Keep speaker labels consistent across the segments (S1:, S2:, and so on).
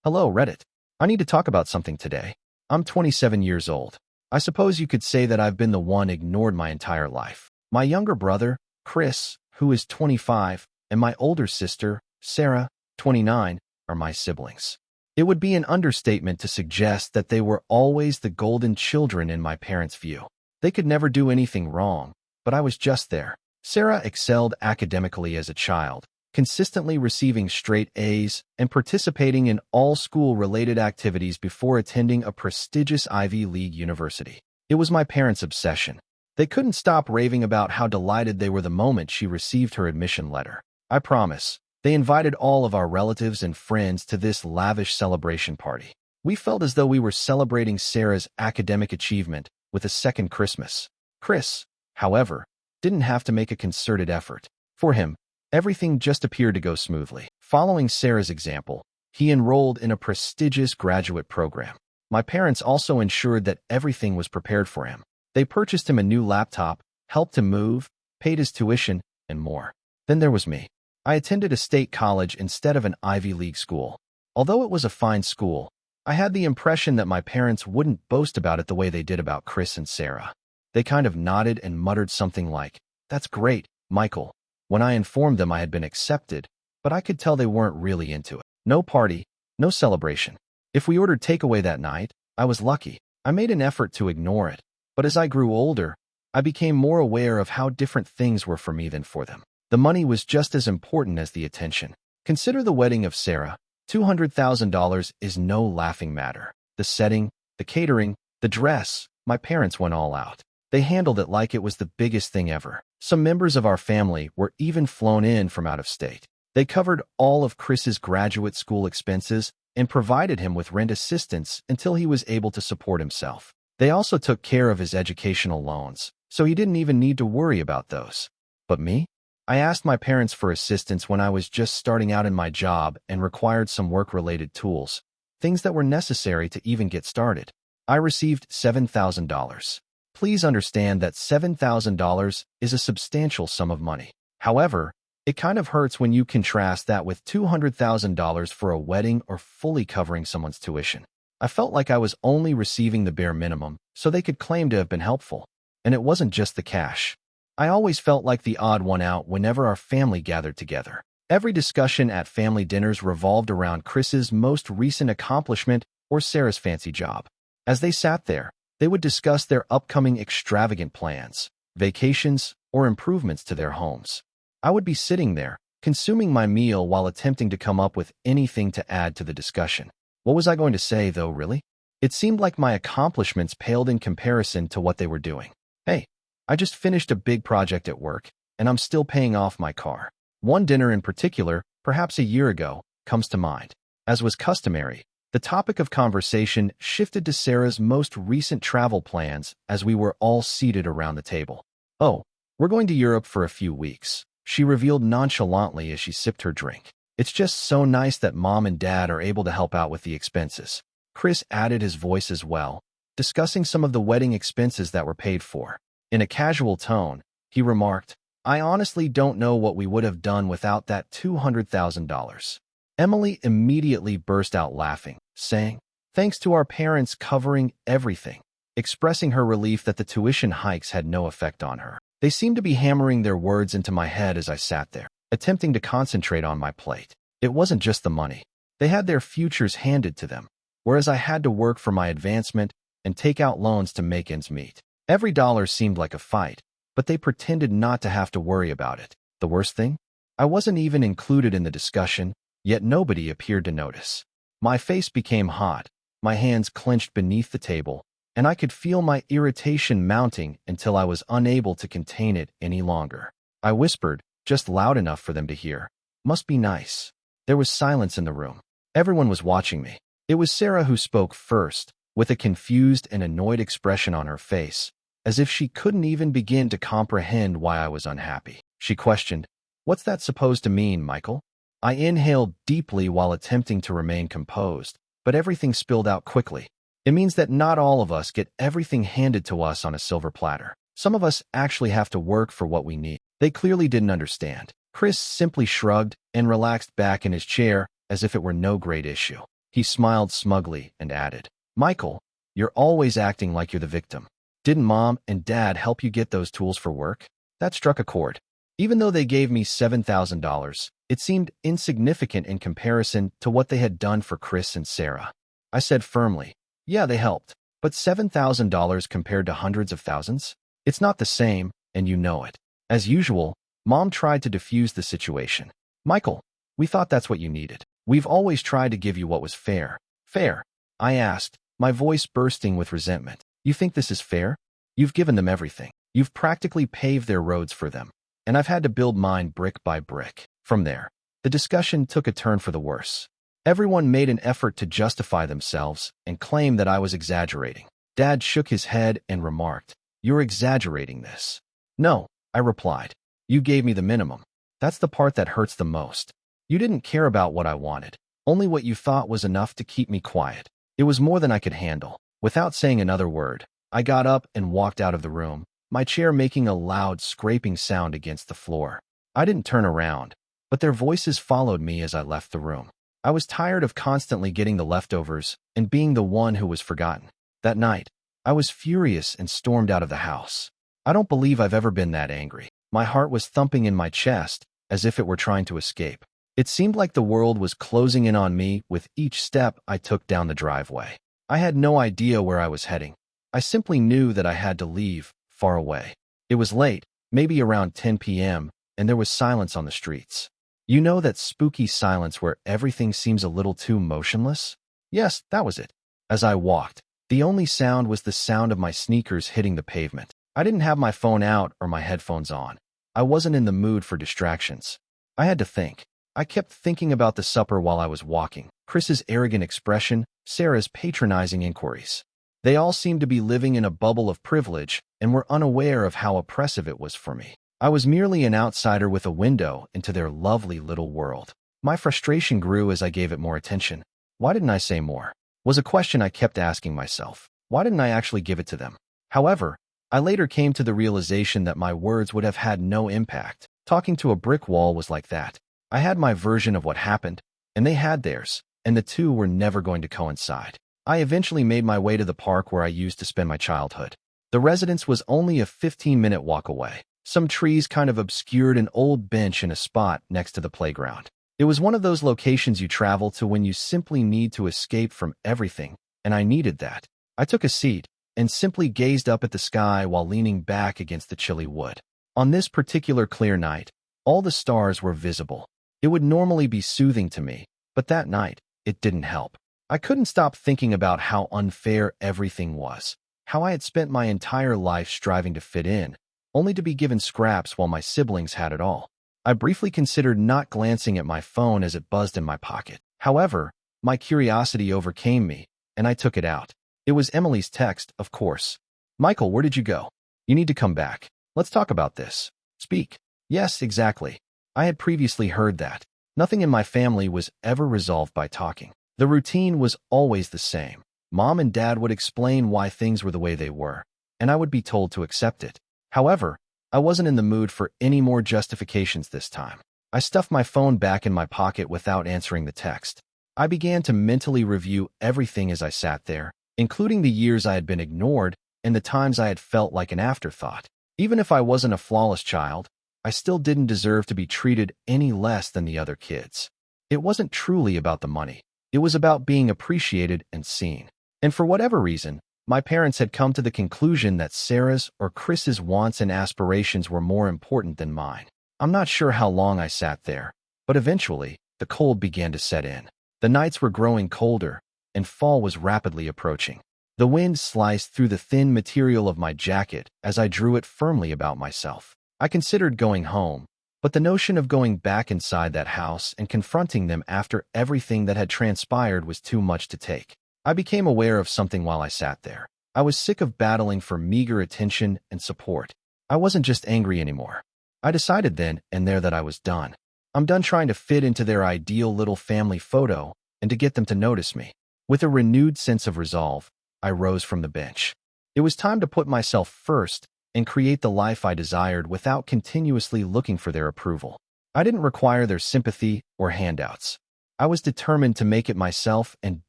S1: Hello, Reddit. I need to talk about something today. I'm 27 years old. I suppose you could say that I've been the one ignored my entire life. My younger brother, Chris, who is 25, and my older sister, Sarah, 29, are my siblings. It would be an understatement to suggest that they were always the golden children in my parents' view. They could never do anything wrong, but I was just there. Sarah excelled academically as a child, consistently receiving straight A's and participating in all school-related activities before attending a prestigious Ivy League university. It was my parents' obsession. They couldn't stop raving about how delighted they were the moment she received her admission letter. I promise, they invited all of our relatives and friends to this lavish celebration party. We felt as though we were celebrating Sarah's academic achievement with a second Christmas. Chris, however, didn't have to make a concerted effort. For him, everything just appeared to go smoothly. Following Sarah's example, he enrolled in a prestigious graduate program. My parents also ensured that everything was prepared for him. They purchased him a new laptop, helped him move, paid his tuition, and more. Then there was me. I attended a state college instead of an Ivy League school. Although it was a fine school, I had the impression that my parents wouldn't boast about it the way they did about Chris and Sarah. They kind of nodded and muttered something like, "That's great, Michael," when I informed them I had been accepted, but I could tell they weren't really into it. No party, no celebration. If we ordered takeaway that night, I was lucky. I made an effort to ignore it, but as I grew older, I became more aware of how different things were for me than for them. The money was just as important as the attention. Consider the wedding of Sarah. $200,000 is no laughing matter. The setting, the catering, the dress, my parents went all out. They handled it like it was the biggest thing ever. Some members of our family were even flown in from out of state. They covered all of Chris's graduate school expenses and provided him with rent assistance until he was able to support himself. They also took care of his educational loans, so he didn't even need to worry about those. But me? I asked my parents for assistance when I was just starting out in my job and required some work-related tools, things that were necessary to even get started. I received $7,000. Please understand that $7,000 is a substantial sum of money. However, it kind of hurts when you contrast that with $200,000 for a wedding or fully covering someone's tuition. I felt like I was only receiving the bare minimum, so they could claim to have been helpful. And it wasn't just the cash. I always felt like the odd one out whenever our family gathered together. Every discussion at family dinners revolved around Chris's most recent accomplishment or Sarah's fancy job. As they sat there, they would discuss their upcoming extravagant plans, vacations, or improvements to their homes. I would be sitting there, consuming my meal while attempting to come up with anything to add to the discussion. What was I going to say, though, really? It seemed like my accomplishments paled in comparison to what they were doing. Hey, I just finished a big project at work, and I'm still paying off my car. One dinner in particular, perhaps a year ago, comes to mind. As was customary, the topic of conversation shifted to Sarah's most recent travel plans as we were all seated around the table. "Oh, we're going to Europe for a few weeks," she revealed nonchalantly as she sipped her drink. "It's just so nice that Mom and Dad are able to help out with the expenses." Chris added his voice as well, discussing some of the wedding expenses that were paid for. In a casual tone, he remarked, "I honestly don't know what we would have done without that $200,000. Emily immediately burst out laughing, saying, "Thanks to our parents covering everything," expressing her relief that the tuition hikes had no effect on her. They seemed to be hammering their words into my head as I sat there, attempting to concentrate on my plate. It wasn't just the money. They had their futures handed to them, whereas I had to work for my advancement and take out loans to make ends meet. Every dollar seemed like a fight, but they pretended not to have to worry about it. The worst thing? I wasn't even included in the discussion, yet nobody appeared to notice. My face became hot, my hands clenched beneath the table, and I could feel my irritation mounting until I was unable to contain it any longer. I whispered, just loud enough for them to hear, "Must be nice." There was silence in the room. Everyone was watching me. It was Sarah who spoke first, with a confused and annoyed expression on her face, as if she couldn't even begin to comprehend why I was unhappy. She questioned, "What's that supposed to mean, Michael?" I inhaled deeply while attempting to remain composed, but everything spilled out quickly. "It means that not all of us get everything handed to us on a silver platter. Some of us actually have to work for what we need." They clearly didn't understand. Chris simply shrugged and relaxed back in his chair as if it were no great issue. He smiled smugly and added, Michael, you're always acting like you're the victim. Didn't Mom and Dad help you get those tools for work? That struck a chord. Even though they gave me $7,000, it seemed insignificant in comparison to what they had done for Chris and Sarah. I said firmly, yeah, they helped, but $7,000 compared to hundreds of thousands? It's not the same, and you know it. As usual, Mom tried to defuse the situation. Michael, we thought that's what you needed. We've always tried to give you what was fair. Fair? I asked, my voice bursting with resentment. You think this is fair? You've given them everything. You've practically paved their roads for them. And I've had to build mine brick by brick. From there, the discussion took a turn for the worse. Everyone made an effort to justify themselves and claim that I was exaggerating. Dad shook his head and remarked, You're exaggerating this. No, I replied. You gave me the minimum. That's the part that hurts the most. You didn't care about what I wanted, only what you thought was enough to keep me quiet. It was more than I could handle. Without saying another word, I got up and walked out of the room, my chair making a loud scraping sound against the floor. I didn't turn around, but their voices followed me as I left the room. I was tired of constantly getting the leftovers and being the one who was forgotten. That night, I was furious and stormed out of the house. I don't believe I've ever been that angry. My heart was thumping in my chest as if it were trying to escape. It seemed like the world was closing in on me with each step I took down the driveway. I had no idea where I was heading. I simply knew that I had to leave, far away. It was late, maybe around 10 p.m., and there was silence on the streets. You know that spooky silence where everything seems a little too motionless? Yes, that was it. As I walked, the only sound was the sound of my sneakers hitting the pavement. I didn't have my phone out or my headphones on. I wasn't in the mood for distractions. I had to think. I kept thinking about the supper while I was walking, Chris's arrogant expression, Sarah's patronizing inquiries. They all seemed to be living in a bubble of privilege and were unaware of how oppressive it was for me. I was merely an outsider with a window into their lovely little world. My frustration grew as I gave it more attention. Why didn't I say more? Was a question I kept asking myself. Why didn't I actually give it to them? However, I later came to the realization that my words would have had no impact. Talking to a brick wall was like that. I had my version of what happened, and they had theirs, and the two were never going to coincide. I eventually made my way to the park where I used to spend my childhood. The residence was only a 15-minute walk away. Some trees kind of obscured an old bench in a spot next to the playground. It was one of those locations you travel to when you simply need to escape from everything, and I needed that. I took a seat and simply gazed up at the sky while leaning back against the chilly wood. On this particular clear night, all the stars were visible. It would normally be soothing to me, but that night, it didn't help. I couldn't stop thinking about how unfair everything was, how I had spent my entire life striving to fit in, only to be given scraps while my siblings had it all. I briefly considered not glancing at my phone as it buzzed in my pocket. However, my curiosity overcame me, and I took it out. It was Emily's text, of course. Michael, where did you go? You need to come back. Let's talk about this. Speak. Yes, exactly. I had previously heard that. Nothing in my family was ever resolved by talking. The routine was always the same. Mom and Dad would explain why things were the way they were, and I would be told to accept it. However, I wasn't in the mood for any more justifications this time. I stuffed my phone back in my pocket without answering the text. I began to mentally review everything as I sat there, including the years I had been ignored and the times I had felt like an afterthought. Even if I wasn't a flawless child, I still didn't deserve to be treated any less than the other kids. It wasn't truly about the money. It was about being appreciated and seen. And for whatever reason, my parents had come to the conclusion that Sarah's or Chris's wants and aspirations were more important than mine. I'm not sure how long I sat there, but eventually, the cold began to set in. The nights were growing colder, and fall was rapidly approaching. The wind sliced through the thin material of my jacket as I drew it firmly about myself. I considered going home, but the notion of going back inside that house and confronting them after everything that had transpired was too much to take. I became aware of something while I sat there. I was sick of battling for meager attention and support. I wasn't just angry anymore. I decided then and there that I was done. I'm done trying to fit into their ideal little family photo and to get them to notice me. With a renewed sense of resolve, I rose from the bench. It was time to put myself first and create the life I desired without continuously looking for their approval. I didn't require their sympathy or handouts. I was determined to make it myself and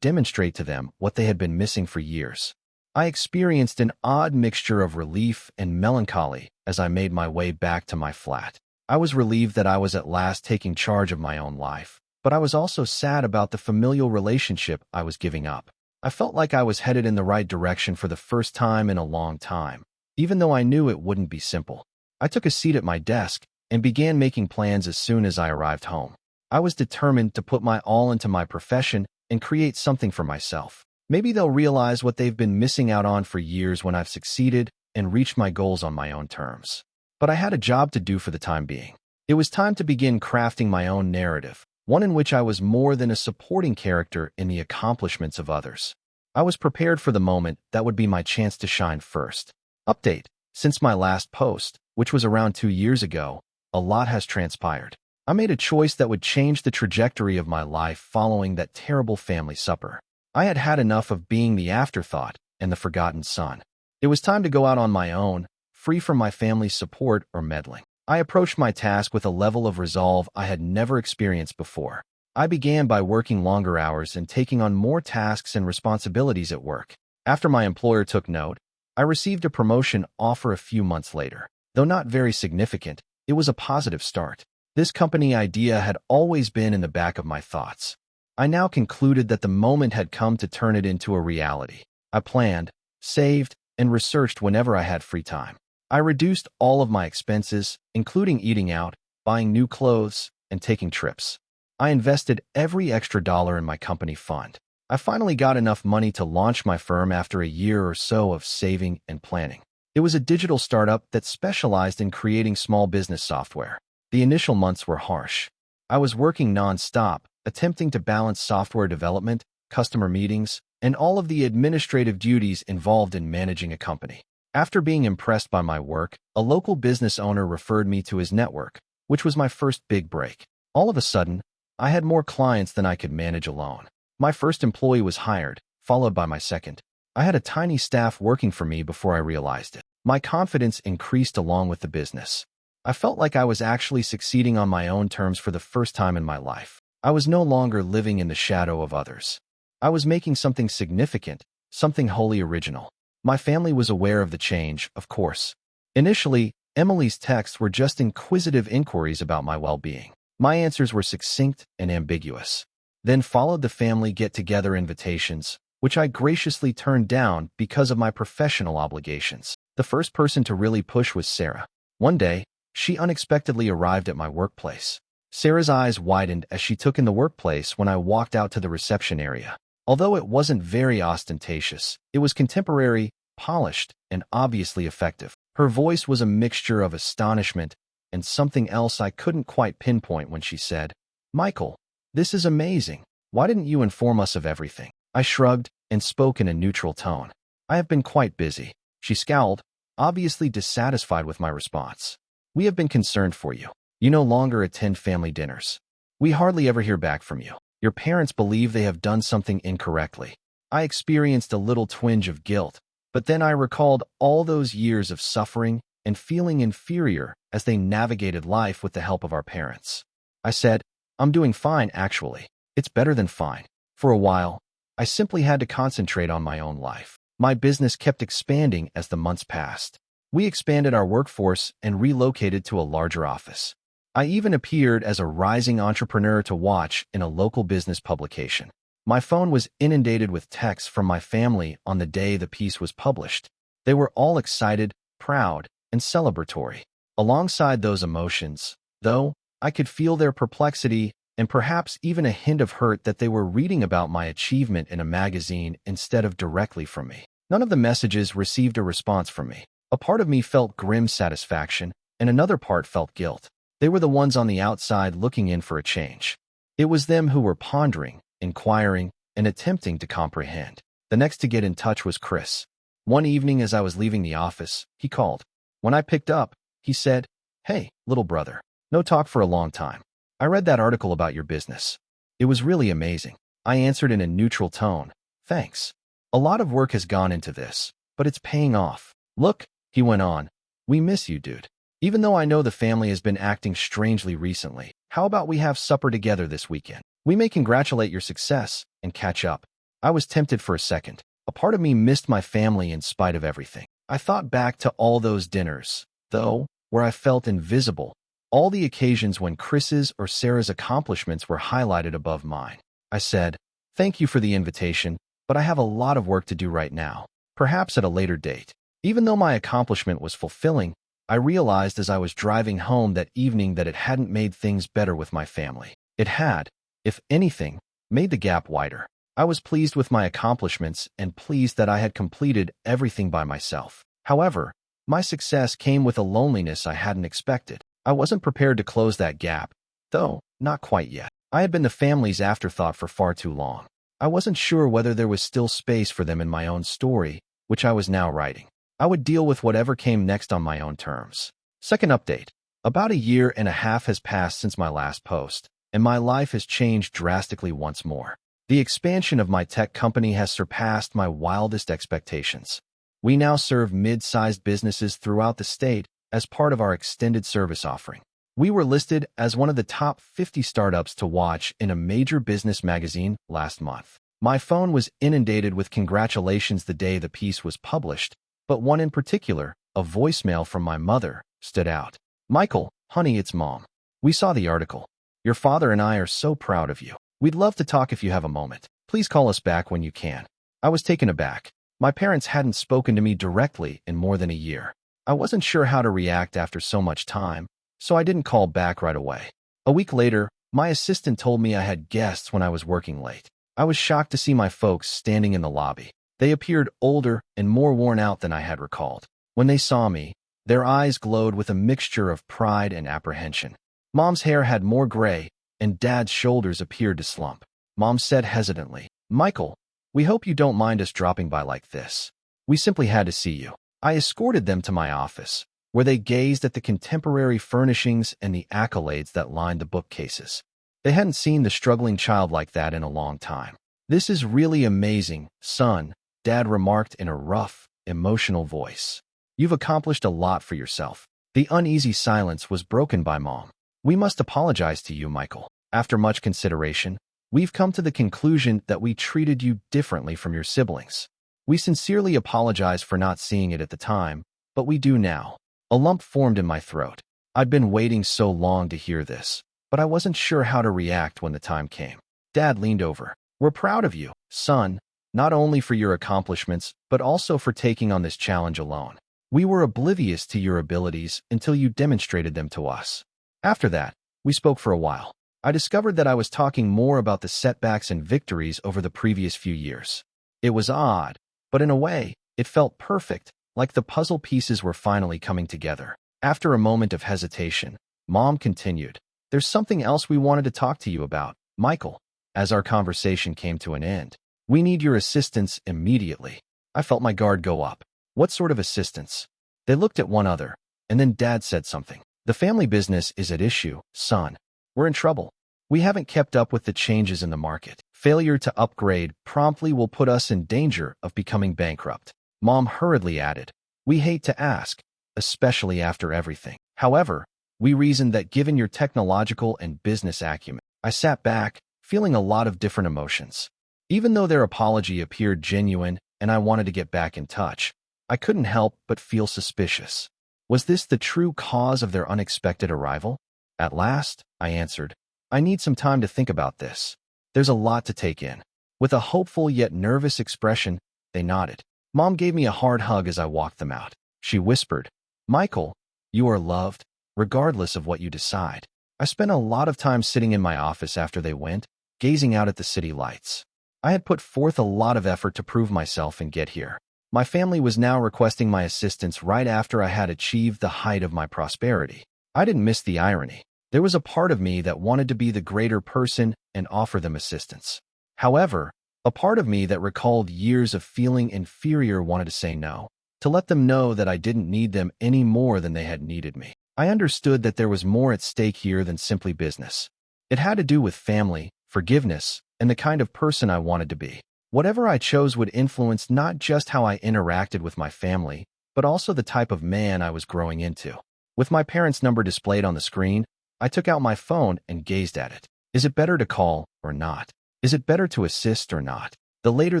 S1: demonstrate to them what they had been missing for years. I experienced an odd mixture of relief and melancholy as I made my way back to my flat. I was relieved that I was at last taking charge of my own life, but I was also sad about the familial relationship I was giving up. I felt like I was headed in the right direction for the first time in a long time, even though I knew it wouldn't be simple. I took a seat at my desk and began making plans as soon as I arrived home. I was determined to put my all into my profession and create something for myself. Maybe they'll realize what they've been missing out on for years when I've succeeded and reached my goals on my own terms. But I had a job to do for the time being. It was time to begin crafting my own narrative, one in which I was more than a supporting character in the accomplishments of others. I was prepared for the moment that would be my chance to shine first. Update: since my last post, which was around 2 years ago, a lot has transpired. I made a choice that would change the trajectory of my life following that terrible family supper. I had had enough of being the afterthought and the forgotten son. It was time to go out on my own, free from my family's support or meddling. I approached my task with a level of resolve I had never experienced before. I began by working longer hours and taking on more tasks and responsibilities at work. After my employer took note, I received a promotion offer a few months later. Though not very significant, it was a positive start. This company idea had always been in the back of my thoughts. I now concluded that the moment had come to turn it into a reality. I planned, saved, and researched whenever I had free time. I reduced all of my expenses, including eating out, buying new clothes, and taking trips. I invested every extra dollar in my company fund. I finally got enough money to launch my firm after a year or so of saving and planning. It was a digital startup that specialized in creating small business software. The initial months were harsh. I was working non-stop, attempting to balance software development, customer meetings, and all of the administrative duties involved in managing a company. After being impressed by my work, a local business owner referred me to his network, which was my first big break. All of a sudden, I had more clients than I could manage alone. My first employee was hired, followed by my second. I had a tiny staff working for me before I realized it. My confidence increased along with the business. I felt like I was actually succeeding on my own terms for the first time in my life. I was no longer living in the shadow of others. I was making something significant, something wholly original. My family was aware of the change, of course. Initially, Emily's texts were just inquisitive inquiries about my well-being. My answers were succinct and ambiguous. Then followed the family get-together invitations, which I graciously turned down because of my professional obligations. The first person to really push was Sarah. One day, she unexpectedly arrived at my workplace. Sarah's eyes widened as she took in the workplace when I walked out to the reception area. Although it wasn't very ostentatious, it was contemporary, polished, and obviously effective. Her voice was a mixture of astonishment and something else I couldn't quite pinpoint when she said, "Michael, this is amazing. Why didn't you inform us of everything?" I shrugged and spoke in a neutral tone. "I have been quite busy." She scowled, obviously dissatisfied with my response. "We have been concerned for you. You no longer attend family dinners. We hardly ever hear back from you. Your parents believe they have done something incorrectly." I experienced a little twinge of guilt, but then I recalled all those years of suffering and feeling inferior as they navigated life with the help of our parents. I said, "I'm doing fine, actually. It's better than fine." For a while, I simply had to concentrate on my own life. My business kept expanding as the months passed. We expanded our workforce and relocated to a larger office. I even appeared as a rising entrepreneur to watch in a local business publication. My phone was inundated with texts from my family on the day the piece was published. They were all excited, proud, and celebratory. Alongside those emotions, though, I could feel their perplexity and perhaps even a hint of hurt that they were reading about my achievement in a magazine instead of directly from me. None of the messages received a response from me. A part of me felt grim satisfaction, and another part felt guilt. They were the ones on the outside looking in for a change. It was them who were pondering, inquiring, and attempting to comprehend. The next to get in touch was Chris. One evening as I was leaving the office, he called. When I picked up, he said, "Hey, little brother. No talk for a long time. I read that article about your business. It was really amazing." I answered in a neutral tone, "Thanks. A lot of work has gone into this, but it's paying off. Look," he went on, "we miss you, dude. Even though I know the family has been acting strangely recently, How about we have supper together this weekend? We may congratulate your success and catch up. I was tempted for a second. A part of me missed my family in spite of everything. I thought back to all those dinners, though, where I felt invisible. All the occasions when Chris's or Sarah's accomplishments were highlighted above mine. I said, "Thank you for the invitation, but I have a lot of work to do right now. Perhaps at a later date." Even though my accomplishment was fulfilling, I realized as I was driving home that evening that it hadn't made things better with my family. It had, if anything, made the gap wider. I was pleased with my accomplishments and pleased that I had completed everything by myself. However, my success came with a loneliness I hadn't expected. I wasn't prepared to close that gap, though not quite yet. I had been the family's afterthought for far too long. I wasn't sure whether there was still space for them in my own story, which I was now writing. I would deal with whatever came next on my own terms. Second update. About a year and a half has passed since my last post, and my life has changed drastically once more. The expansion of my tech company has surpassed my wildest expectations. We now serve mid-sized businesses throughout the state as part of our extended service offering. We were listed as one of the top 50 startups to watch in a major business magazine last month. My phone was inundated with congratulations the day the piece was published, but one in particular, a voicemail from my mother, stood out. "Michael, honey, it's Mom. We saw the article. Your father and I are so proud of you. We'd love to talk if you have a moment. Please call us back when you can." I was taken aback. My parents hadn't spoken to me directly in more than a year. I wasn't sure how to react after so much time, so I didn't call back right away. A week later, my assistant told me I had guests when I was working late. I was shocked to see my folks standing in the lobby. They appeared older and more worn out than I had recalled. When they saw me, their eyes glowed with a mixture of pride and apprehension. Mom's hair had more gray, and Dad's shoulders appeared to slump. Mom said hesitantly, "Michael, we hope you don't mind us dropping by like this. We simply had to see you." I escorted them to my office, where they gazed at the contemporary furnishings and the accolades that lined the bookcases. They hadn't seen the struggling child like that in a long time. "This is really amazing, son," Dad remarked in a rough, emotional voice. "You've accomplished a lot for yourself." The uneasy silence was broken by Mom. "We must apologize to you, Michael. After much consideration, we've come to the conclusion that we treated you differently from your siblings. We sincerely apologize for not seeing it at the time, but we do now." A lump formed in my throat. I'd been waiting so long to hear this, but I wasn't sure how to react when the time came. Dad leaned over. "We're proud of you, son, not only for your accomplishments, but also for taking on this challenge alone. We were oblivious to your abilities until you demonstrated them to us." After that, we spoke for a while. I discovered that I was talking more about the setbacks and victories over the previous few years. It was odd, but in a way, it felt perfect, like the puzzle pieces were finally coming together. After a moment of hesitation, Mom continued, "There's something else we wanted to talk to you about, Michael." As our conversation came to an end, "We need your assistance immediately." I felt my guard go up. "What sort of assistance?" They looked at one another, and then Dad said something. "The family business is at issue, son. We're in trouble. We haven't kept up with the changes in the market. Failure to upgrade promptly will put us in danger of becoming bankrupt." Mom hurriedly added, "We hate to ask, especially after everything. However, we reasoned that given your technological and business acumen." I sat back, feeling a lot of different emotions. Even though their apology appeared genuine and I wanted to get back in touch, I couldn't help but feel suspicious. Was this the true cause of their unexpected arrival? "At last," I answered, "I need some time to think about this. There's a lot to take in." With a hopeful yet nervous expression, they nodded. Mom gave me a hard hug as I walked them out. She whispered, "Michael, you are loved, regardless of what you decide." I spent a lot of time sitting in my office after they went, gazing out at the city lights. I had put forth a lot of effort to prove myself and get here. My family was now requesting my assistance right after I had achieved the height of my prosperity. I didn't miss the irony. There was a part of me that wanted to be the greater person and offer them assistance. However, a part of me that recalled years of feeling inferior wanted to say no, to let them know that I didn't need them any more than they had needed me. I understood that there was more at stake here than simply business. It had to do with family, forgiveness, and the kind of person I wanted to be. Whatever I chose would influence not just how I interacted with my family, but also the type of man I was growing into. With my parents' number displayed on the screen, I took out my phone and gazed at it. Is it better to call or not? Is it better to assist or not? The later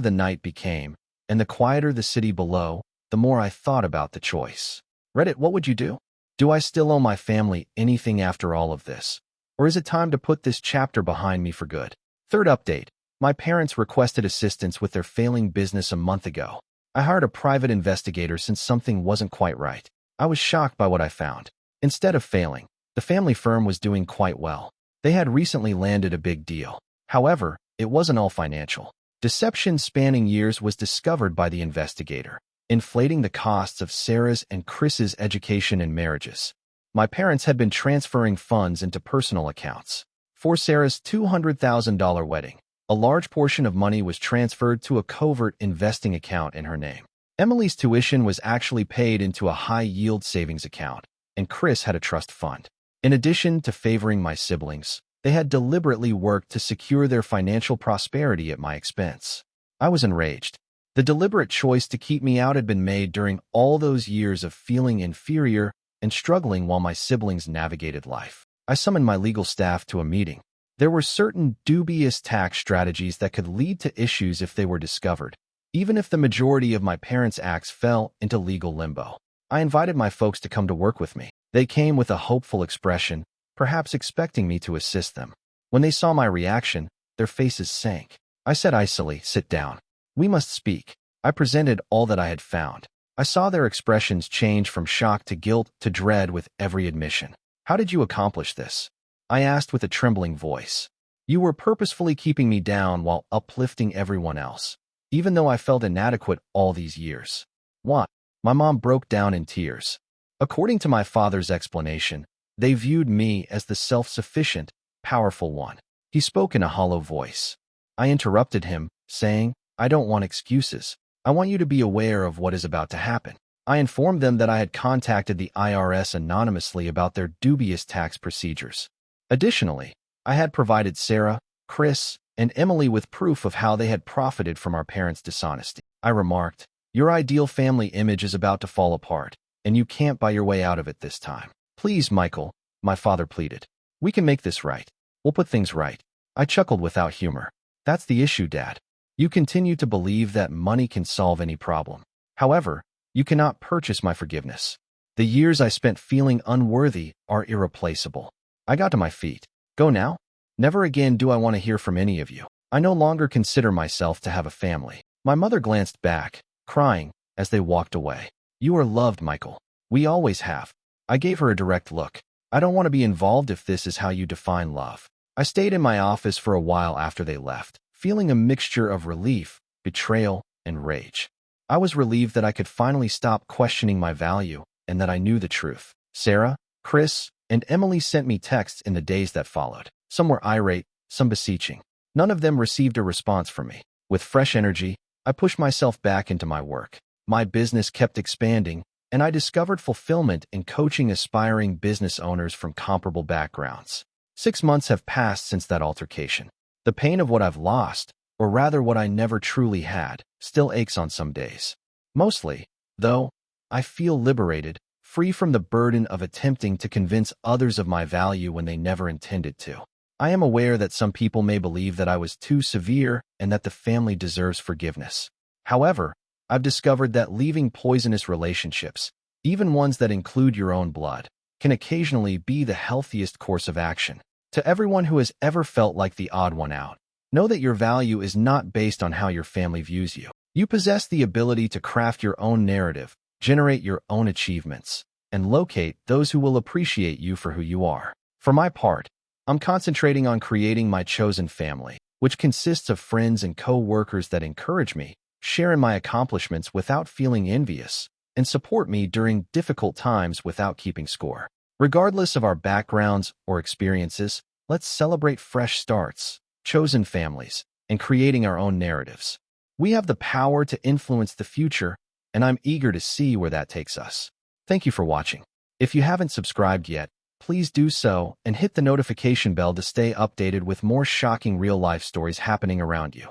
S1: the night became, and the quieter the city below, the more I thought about the choice. Reddit, what would you do? Do I still owe my family anything after all of this? Or is it time to put this chapter behind me for good? Third update. My parents requested assistance with their failing business a month ago. I hired a private investigator since something wasn't quite right. I was shocked by what I found. Instead of failing, the family firm was doing quite well. They had recently landed a big deal. However, it wasn't all financial. Deception spanning years was discovered by the investigator, inflating the costs of Sarah's and Chris's education and marriages. My parents had been transferring funds into personal accounts. For Sarah's $200,000 wedding, a large portion of money was transferred to a covert investing account in her name. Emily's tuition was actually paid into a high-yield savings account, and Chris had a trust fund. In addition to favoring my siblings, they had deliberately worked to secure their financial prosperity at my expense. I was enraged. The deliberate choice to keep me out had been made during all those years of feeling inferior and struggling while my siblings navigated life. I summoned my legal staff to a meeting. There were certain dubious tax strategies that could lead to issues if they were discovered, even if the majority of my parents' acts fell into legal limbo. I invited my folks to come to work with me. They came with a hopeful expression, perhaps expecting me to assist them. When they saw my reaction, their faces sank. I said icily, "Sit down. We must speak." I presented all that I had found. I saw their expressions change from shock to guilt to dread with every admission. "How did you accomplish this?" I asked with a trembling voice. "You were purposefully keeping me down while uplifting everyone else, even though I felt inadequate all these years." "What?" My mom broke down in tears. According to my father's explanation, they viewed me as the self-sufficient, powerful one. He spoke in a hollow voice. I interrupted him, saying, "I don't want excuses. I want you to be aware of what is about to happen." I informed them that I had contacted the IRS anonymously about their dubious tax procedures. Additionally, I had provided Sarah, Chris, and Emily with proof of how they had profited from our parents' dishonesty. I remarked, "Your ideal family image is about to fall apart, and you can't buy your way out of it this time." "Please, Michael," my father pleaded. "We can make this right. We'll put things right." I chuckled without humor. "That's the issue, Dad. You continue to believe that money can solve any problem. However, you cannot purchase my forgiveness. The years I spent feeling unworthy are irreplaceable." I got to my feet. "Go now? Never again do I want to hear from any of you. I no longer consider myself to have a family." My mother glanced back, crying, as they walked away. "You are loved, Michael. We always have." I gave her a direct look. "I don't want to be involved if this is how you define love." I stayed in my office for a while after they left, feeling a mixture of relief, betrayal, and rage. I was relieved that I could finally stop questioning my value and that I knew the truth. Sarah, Chris, and Emily sent me texts in the days that followed. Some were irate, some beseeching. None of them received a response from me. With fresh energy, I pushed myself back into my work. My business kept expanding, and I discovered fulfillment in coaching aspiring business owners from comparable backgrounds. 6 months have passed since that altercation. The pain of what I've lost, or rather what I never truly had, still aches on some days. Mostly, though, I feel liberated, free from the burden of attempting to convince others of my value when they never intended to. I am aware that some people may believe that I was too severe and that the family deserves forgiveness. However, I've discovered that leaving poisonous relationships, even ones that include your own blood, can occasionally be the healthiest course of action. To everyone who has ever felt like the odd one out, know that your value is not based on how your family views you. You possess the ability to craft your own narrative, generate your own achievements, and locate those who will appreciate you for who you are. For my part, I'm concentrating on creating my chosen family, which consists of friends and co-workers that encourage me, share in my accomplishments without feeling envious, and support me during difficult times without keeping score. Regardless of our backgrounds or experiences, let's celebrate fresh starts, chosen families, and creating our own narratives. We have the power to influence the future, and I'm eager to see where that takes us. Thank you for watching. If you haven't subscribed yet, please do so and hit the notification bell to stay updated with more shocking real-life stories happening around you.